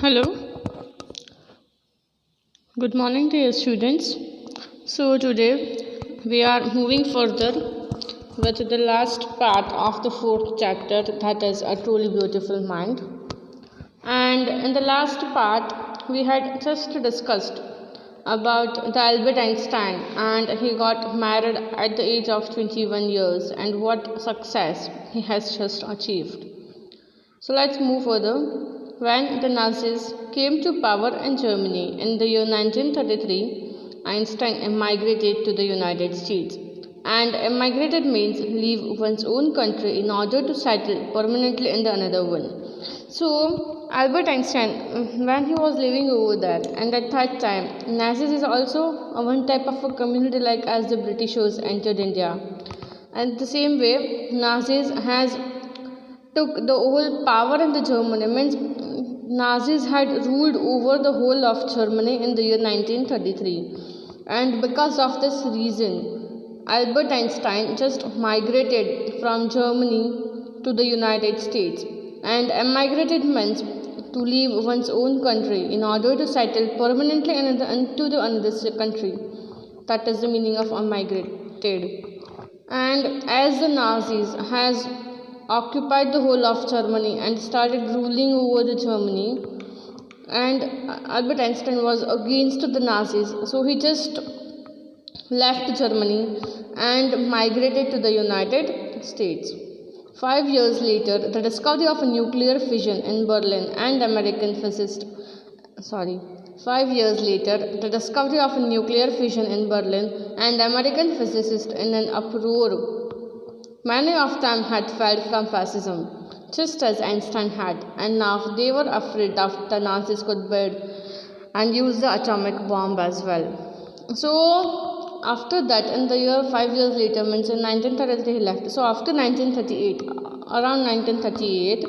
Hello, good morning to your students. So today we are moving further with the last part of the fourth chapter, that is a truly beautiful mind. And in the last part we had just discussed about the Albert Einstein, and he got married at the age of 21 years and what success he has just achieved. So let's move further. When the Nazis came to power in Germany in the year 1933, Einstein emigrated to the United States. And emigrated means leave one's own country in order to settle permanently in the another one. So Albert Einstein, when he was living over there, and at that time, Nazis is also one type of a community like as the Britishers entered India. And the same way, Nazis has took the whole power in the Germany, means Nazis had ruled over the whole of Germany in the year 1933, and because of this reason Albert Einstein just migrated from Germany to the United States. And emigrated means to leave one's own country in order to settle permanently into the another country. That is the meaning of emigrated. And as the Nazis has occupied the whole of Germany and started ruling over the Germany, and Albert Einstein was against the Nazis, so he just left Germany and migrated to the United States. 5 years later, the discovery of a nuclear fission in Berlin and American physicist 5 years later, the discovery of a nuclear fission in Berlin and American physicists in an uproar. Many of them had fled from fascism, just as Einstein had, and now they were afraid that the Nazis could build and use the atomic bomb as well. So, after that, in the year 5 years later, means in 1933 he left. So, after 1938, around 1938,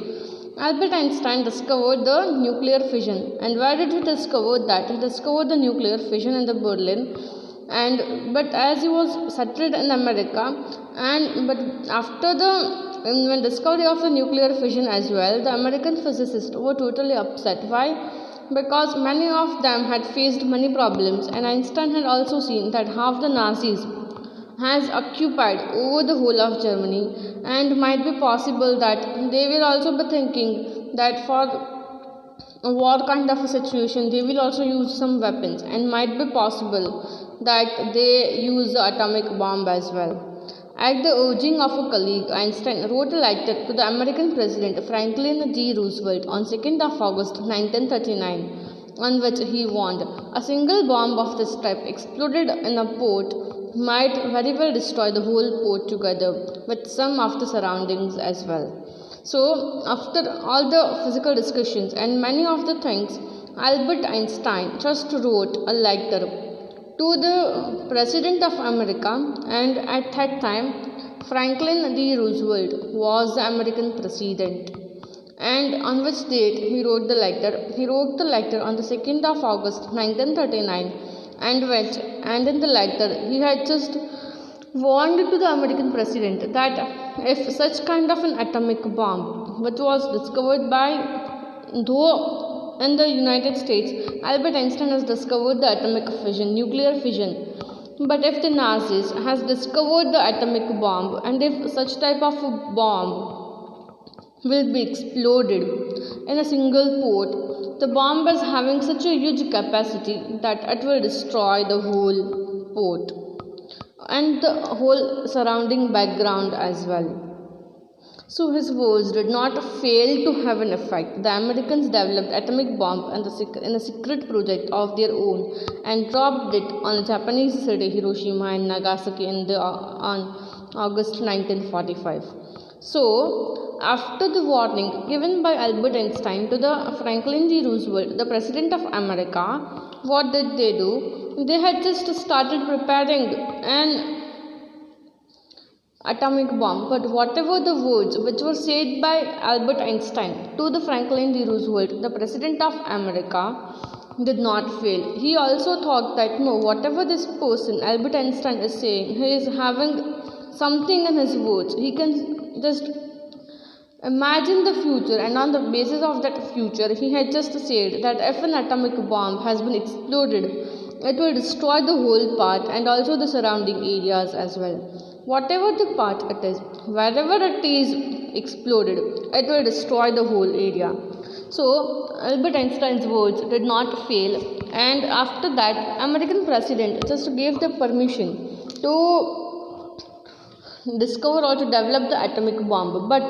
Albert Einstein discovered the nuclear fission. And where did he discover that? He discovered the nuclear fission in the Berlin. But as he was settled in America, but after the when discovery of the nuclear fission as well, the American physicists were totally upset. Why? Because many of them had faced many problems, and Einstein had also seen that half the Nazis has occupied over the whole of Germany, and might be possible that they will also be thinking that for a war kind of a situation they will also use some weapons, and might be possible that they use the atomic bomb as well. At the urging of a colleague, Einstein wrote a letter to the American President Franklin D. Roosevelt on 2nd of August 1939, on which he warned a single bomb of this type exploded in a port might very well destroy the whole port together with some of the surroundings as well. So, after all the physical discussions and many of the things, Albert Einstein just wrote a letter to the President of America, and at that time Franklin D. Roosevelt was the American President. And on which date he wrote the letter? He wrote the letter on the 2nd of August 1939, and in the letter he had just warned to the American President that if such kind of an atomic bomb, which was discovered by though in the United States, Albert Einstein has discovered the atomic fission, nuclear fission. But if the Nazis has discovered the atomic bomb, and if such type of a bomb will be exploded in a single port, the bomb is having such a huge capacity that it will destroy the whole port and the whole surrounding background as well. So his words did not fail to have an effect. The Americans developed atomic bomb in a secret project of their own and dropped it on the Japanese city Hiroshima and Nagasaki on August 1945. So, after the warning given by Albert Einstein to the Franklin D. Roosevelt, the President of America, what did they do? They had just started preparing an atomic bomb. But whatever the words which were said by Albert Einstein to the Franklin D. Roosevelt, the President of America, did not fail. He also thought that no, whatever this person Albert Einstein is saying, he is having something in his words. He can just imagine the future, and on the basis of that future he had just said that if an atomic bomb has been exploded, it will destroy the whole part and also the surrounding areas as well. Whatever the part it is, wherever it is exploded, it will destroy the whole area. So Albert Einstein's words did not fail, and after that American president just gave the permission to discover or to develop the atomic bomb, but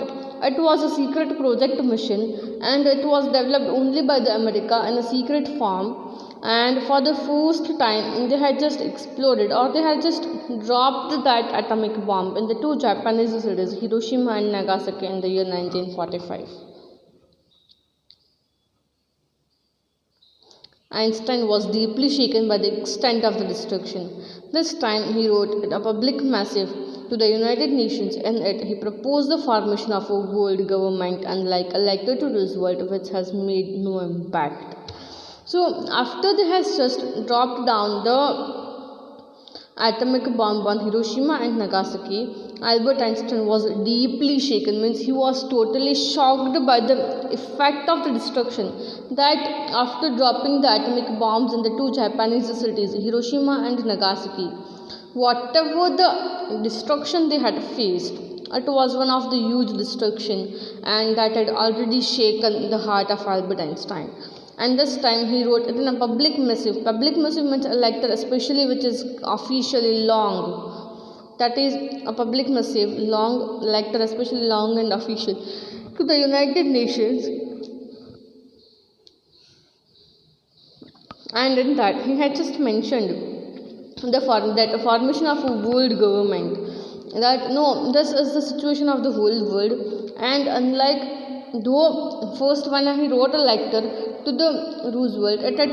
it was a secret project mission, and it was developed only by the America in a secret form. And for the first time they had just exploded, or they had just dropped that atomic bomb in the two Japanese cities, Hiroshima and Nagasaki, in the year 1945. Einstein was deeply shaken by the extent of the destruction. This time he wrote a public missive to the United Nations. In it, he proposed the formation of a world government, unlike a letter to Roosevelt, which has made no impact. So, after they has just dropped down the atomic bomb on Hiroshima and Nagasaki, Albert Einstein was deeply shaken, means he was totally shocked by the effect of the destruction, that after dropping the atomic bombs in the two Japanese cities, Hiroshima and Nagasaki, whatever the destruction they had faced, it was one of the huge destruction, and that had already shaken the heart of Albert Einstein. And this time he wrote it in a public missive. Public missive means a letter, especially which is officially long. That is a public missive, long letter, especially long and official, to the United Nations. And in that he had just mentioned that formation of a world government, that no, this is the situation of the whole world, and unlike though first when he wrote a letter to the Roosevelt, it had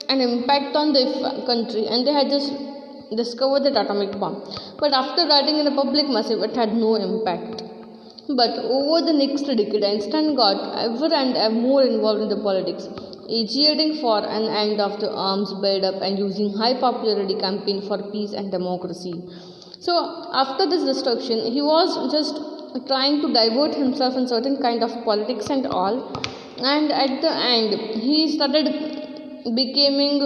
an impact on the country, and they had just discovered that atomic bomb, but after writing in a public missive it had no impact. But over the next decade, Einstein got ever and more involved in the politics, agitating for an end of the arms build-up and using high popularity campaign for peace and democracy. So after this destruction, he was just trying to divert himself in certain kind of politics and all, and at the end he started gaining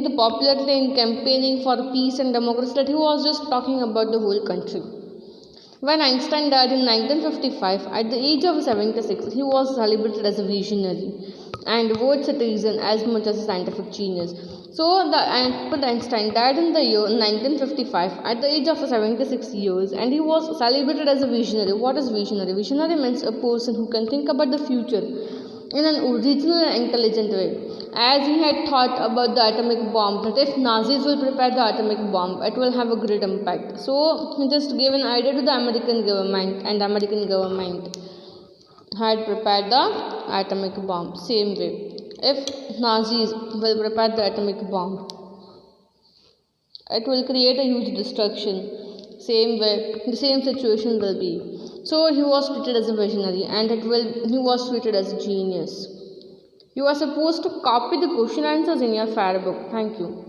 the popularity in campaigning for peace and democracy, that he was just talking about the whole country. When Einstein died in 1955 at the age of 76, he was celebrated as a visionary and world citizen as much as a scientific genius. So Albert Einstein died in the year 1955 at the age of 76 years, and he was celebrated as a visionary. What is visionary? Visionary means a person who can think about the future in an original and intelligent way. As he had thought about the atomic bomb, that if Nazis will prepare the atomic bomb, it will have a great impact. So he just gave an idea to the American government, and the American government had prepared the atomic bomb. Same way, if Nazis will prepare the atomic bomb, it will create a huge destruction. Same way, the same situation will be. So he was treated as a visionary, and he was treated as a genius. You are supposed to copy the question answers in your fair book. Thank you.